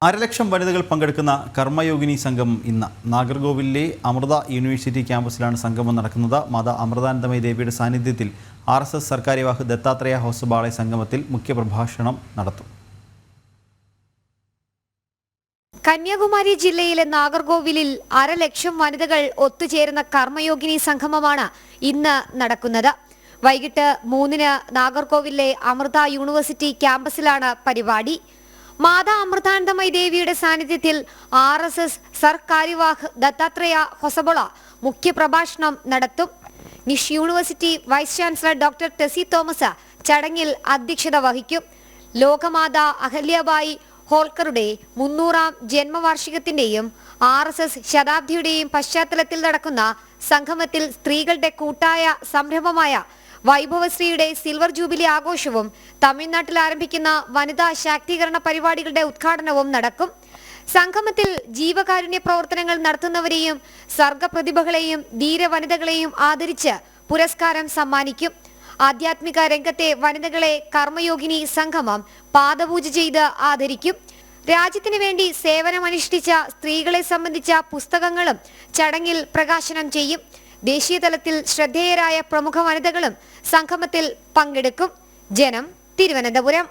1,00,000 വനിതകൾ പങ്കെടുക്കുന്ന കർമ്മയോഗിനി സംഗമം ഇന്ന് നാഗർകോവിലിലെ അമൃത യൂണിവേഴ്സിറ്റി ക്യാമ്പസിലാണ് സംഗമം നടക്കുന്നത്. മാതാ അമൃതാനന്ദമയി ദേവിയുടെ സാന്നിധ്യത്തിൽ RSS സർക്കാര്യവാഹ് ദത്താത്രേയ ഹോസബാളെ സംഗമത്തിൽ മുഖ്യപ്രഭാഷണം നടത്തും. കന്യാകുമാരി ജില്ലയിലെ നാഗർകോവിലിൽ 1,00,000 വനിതകൾ ഒത്തുചേരുന്ന കർമ്മയോഗിനി സംഗമമാണ് ഇന്ന് നടക്കുന്നത്. വൈകിട്ട് 3-ന് നാഗർകോവിലിലെ അമൃത യൂണിവേഴ്സിറ്റി ക്യാമ്പസിലാണ് പരിപാടി. മാതാ അമൃതാനന്ദമയി ദേവിയുടെ സാന്നിധ്യത്തിൽ RSS സർക്കാര്യവാഹ് ദത്താത്രേയ ഹൊസബോള മുഖ്യപ്രഭാഷണം നടത്തും. NISH university vice chancellor doctor Tessy Thomas ചടങ്ങിൽ അധ്യക്ഷത വഹിക്കും. ലോകമാതാ അഹല്യാബായി ഹോൾക്കറുടെ 300ാം ജന്മവാർഷികത്തിന്റെയും RSS ശതാബ്ദിയുടെയും പശ്ചാത്തലത്തിൽ നടക്കുന്ന സംഗമത്തിൽ സ്ത്രീകളുടെ കൂട്ടായ സംരംഭമായ വൈഭവശ്രീയുടെ സിൽവർ ജൂബിലി ആഘോഷവും തമിഴ്നാട്ടിൽ ആരംഭിക്കുന്ന വനിതാ ശാക്തീകരണ പരിപാടികളുടെ ഉദ്ഘാടനവും നടക്കും. സംഗമത്തിൽ ജീവകാരുണ്യ പ്രവർത്തനങ്ങൾ നടത്തുന്നവരെയും സർഗപ്രതിഭകളെയും ധീരവനിതകളെയും ആദരിച്ച് പുരസ്കാരം സമ്മാനിക്കും. ആധ്യാത്മിക രംഗത്തെ വനിതകളെ കർമ്മയോഗിനി സംഗമം പാദപൂജ ചെയ്ത് ആദരിക്കും. രാജ്യത്തിനു വേണ്ടി സേവനമനുഷ്ഠിച്ച സ്ത്രീകളെ സംബന്ധിച്ച പുസ്തകങ്ങളും ചടങ്ങിൽ പ്രകാശനം ചെയ്യും. ദേശീയ തലത്തിൽ ശ്രദ്ധേയരായ പ്രമുഖ വനിതകളും സംഗമത്തിൽ പങ്കെടുക്കും. ജനം, തിരുവനന്തപുരം.